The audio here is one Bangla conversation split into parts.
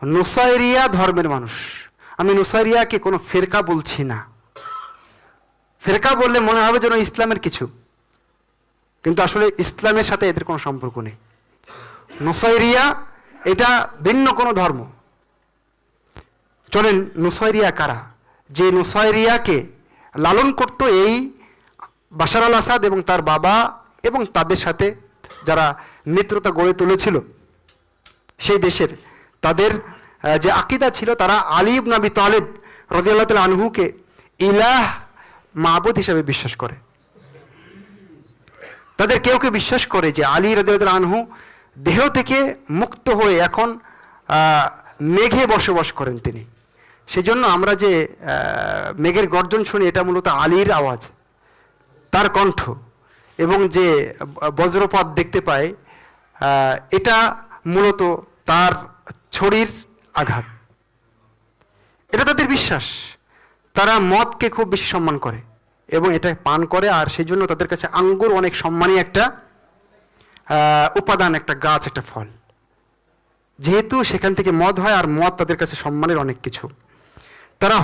নুসাইরিয়া ধর্মের মানুষ। আমি নুসাইরিয়াকে কোনো ফেরকা বলছি না, ফেরকা বললে মনে হবে যেন ইসলামের কিছু, কিন্তু আসলে ইসলামের সাথে এদের কোনো সম্পর্ক নেই। নুসাইরিয়া এটা ভিন্ন কোনো ধর্ম। চলেন, নুসাইরিয়া কারা? যে নুসাইরিয়াকে লালন করত এই বাশার আল আসাদ এবং তার বাবা এবং তাদের সাথে যারা মিত্রতা গড়ে তুলেছিল সেই দেশের, তাদের যে আকিদা ছিল, তারা আলী ইবনে আবি তালেব রাদিয়াল্লাহু তাআলা আনহুকে ইলাহ, মাবুদ হিসেবে বিশ্বাস করে। তাদের কেউ কেউ বিশ্বাস করে যে আলী রাদিয়াল্লাহু তাআলা আনহু দেহ থেকে মুক্ত হয়ে এখন মেঘে বসবাস করেন তিনি। সেজন্য আমরা যে মেঘের গর্জন শুনি, এটা মূলত আলীর আওয়াজ, তার কণ্ঠ, এবং যে বজ্রপাত দেখতে পাই এটা মূলত তার ছড়ির আঘাত। এটা তাদের বিশ্বাস। তারা মদকে খুব বেশি সম্মান করে এবং এটা পান করে, আর সেই জন্য তাদের কাছে আঙ্গুর অনেক সম্মানী একটা উপাদান, একটা গাছ, একটা ফল, যেহেতু সেখান থেকে মদ হয়, আর মদ তাদের কাছে সম্মানের অনেক কিছু। তারা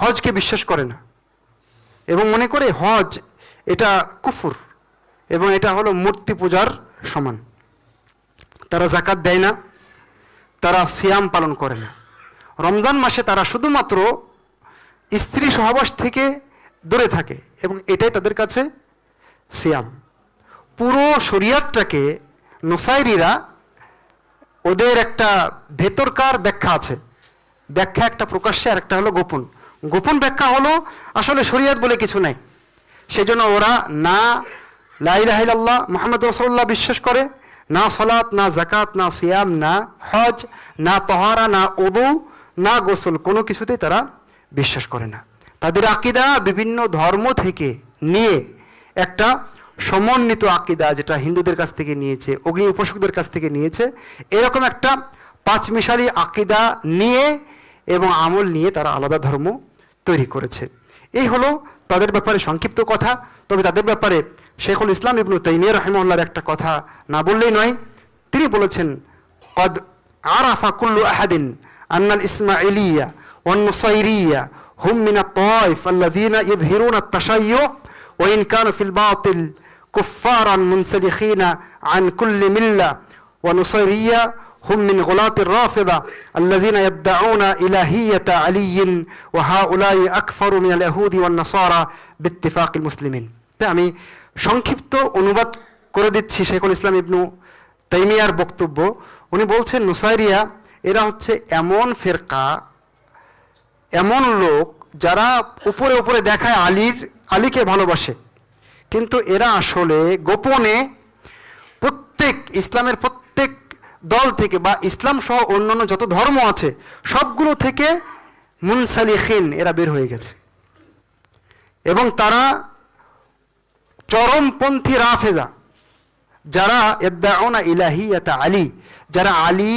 হজকে বিশ্বাস করে না এবং মনে করে হজ এটা কুফর এবং এটা হলো মূর্তি পূজার সমান। তারা যাকাত দেয় না, তারা সিয়াম পালন করে না। রমজান মাসে তারা শুধুমাত্র স্ত্রী সহবাস থেকে দূরে থাকে এবং এটাই তাদের কাছে সিয়াম। পুরো শরিয়াতটাকে নুসাইরিরা, ওদের একটা ভেতরকার ব্যাখ্যা আছে, ব্যাখ্যা একটা প্রকাশ্যে আর একটা হলো গোপন। গোপন ব্যাখ্যা হলো আসলে শরিয়াত বলে কিছু নাই, সেজন্য ওরা না লা ইলাহা ইল্লাল্লাহ মুহাম্মদ রাসূলুল্লাহ বিশ্বাস করে, না সালাত, না যাকাত, না সিয়াম, না হজ, না তাহারা, না ওযু, না গোসল, কোনো কিছুতেই তারা বিশ্বাস করে না। তাদের আকীদা বিভিন্ন ধর্ম থেকে নিয়ে একটা সমন্বিত আকীদা, যেটা হিন্দুদের কাছ থেকে নিয়েছে, অগ্নি উপাসকদের কাছ থেকে নিয়েছে, এরকম একটা পাঁচমিশালি আকীদা নিয়ে এবং আমল নিয়ে তারা আলাদা ধর্ম তৈরি করেছে। এই হলো তাদের ব্যাপারে সংক্ষিপ্ত কথা। তবে তাদের ব্যাপারে শেখুল ইসলাম ইবনে তাইমিয়া রাহিমাহুল্লাহর একটা কথা না বললেই নয়। তিনি বলেছেন, কদ আরাফা কুল্লু আহাদিন আন্নাল ইসমাইলিয়া ওয়ান নুসাইরিয়া হুম মিনাত তাওয়াইফ আল্লাযীনা ইযহিরুনা আত-তাশাইয়্যু ওয়া ইন কানু ফিল বাতিল কুফফারান মুনসালিখিনা আন কুল্লি মিল্লা ওয়া নুসাইরিয়া هم من غلاة الرافضة الذين يدعون إلهية علي وهؤلاء أكفر من اليهود والنصارى باتفاق المسلمين। আমি সংক্ষিপ্ত অনুবাদ করে দিচ্ছি শেখুল ইসলাম ইবনে তাইমিয়ার বক্তব্য। উনি বলছেন, নুসাইরিয়া এরা হচ্ছে এমন ফেরকা, এমন লোক যারা উপরে উপরে দেখায় আলীকে ভালোবাসে, কিন্তু এরা আসলে গোপনে ইসলামের প্রত্যেক দল থেকে বা ইসলাম সহ অন্যান্য যত ধর্ম আছে সবগুলো থেকে মুনসালিখিন, এরা বের হয়ে গেছে এবং তারা চরমপন্থী রাফেদা, যারা ইদ্দাউনা ইলাহিয়াতা আলী, যারা আলী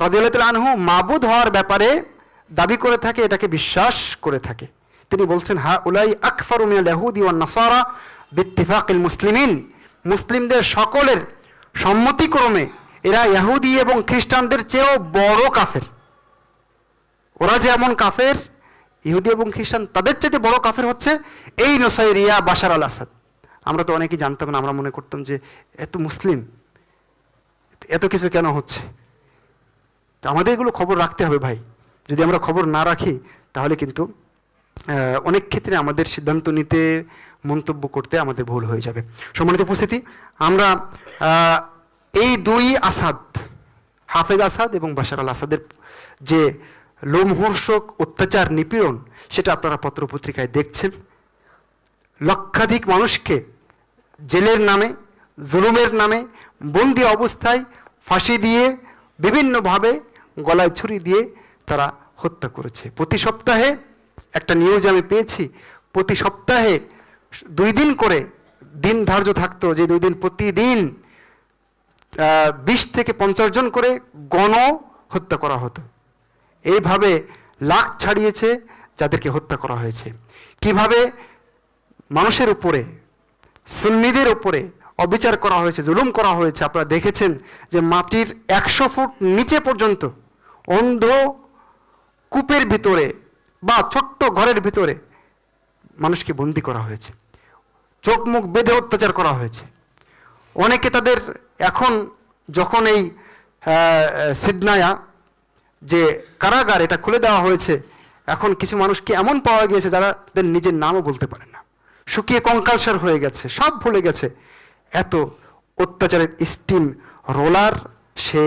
রাদিয়াল্লাহু তাআলা আনহু মাবুদ হওয়ার ব্যাপারে দাবি করে থাকে, এটাকে বিশ্বাস করে থাকে। তিনি বলছেন, হা উলাই আকফারু মিনাল ইয়াহুদি ওয়ান নাসারা বিত্তিফাকিল মুসলিমিন, মুসলিমদের সকলের সম্মতিক্রমে এরা ইহুদি এবং খ্রিস্টানদের চেয়েও বড় কাফের। ওরা যে এমন কাফের, ইহুদি এবং খ্রিস্টান তাদের চেয়ে বড় কাফের হচ্ছে এই নুসাইরিয়া বাশার আল আসাদ। আমরা তো অনেকেই জানতাম না, আমরা মনে করতাম যে এত মুসলিম, এত কিছু কেন হচ্ছে। তো আমাদের এগুলো খবর রাখতে হবে ভাই। যদি আমরা খবর না রাখি তাহলে কিন্তু অনেক ক্ষেত্রে আমাদের সিদ্ধান্ত নিতে, মন্তব্য করতে আমাদের ভুল হয়ে যাবে। সম্মানিত উপস্থিতি, আমরা এই দুই আসাদ, হাফেজ আসাদ এবং বাশার আল আসাদের যে লোমহর্ষক অত্যাচার, নিপীড়ন, সেটা আপনারা পত্রপত্রিকায় দেখছেন। লক্ষাধিক মানুষকে জেলের নামে, জুলুমের নামে বন্দি অবস্থায় ফাঁসি দিয়ে, বিভিন্নভাবে গলায় ছুরি দিয়ে তারা হত্যা করেছে। প্রতি সপ্তাহে একটা নিউজ আমি পেয়েছি, প্রতি সপ্তাহে 2 দিন করে দিন ধার্য থাকতো, যে 2 দিন প্রতিদিন 20 থেকে 50 জন করে গণ হত্যা করা হতো। এইভাবে লাখ ছাড়িয়েছে যাদেরকে হত্যা করা হয়েছে। কিভাবে মানুষের উপরে, সুন্নিদের উপরে অবিচার করা হয়েছে, জুলুম করা হয়েছে। আপনারা দেখেছেন যে মাটির 100 ফুট নিচে পর্যন্ত অন্ধ কূপের ভিতরে বা ছোট্ট ঘরের ভিতরে মানুষকে বন্দি করা হয়েছে, চোখ মুখ বেঁধে অত্যাচার করা হয়েছে। অনেকে তাদের এখন যখন এই সিডনায়া যে কারাগার এটা খুলে দেওয়া হয়েছে, এখন কিছু মানুষকে এমন পাওয়া গিয়েছে যারা তাদের নিজের নামও বলতে পারে না, শুকিয়ে কঙ্কালসার হয়ে গেছে, সব ভুলে গেছে। এত অত্যাচারের স্টিম রোলার সে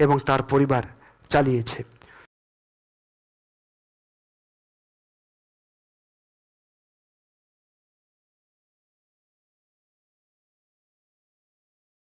এবং তার পরিবার চালিয়েছে।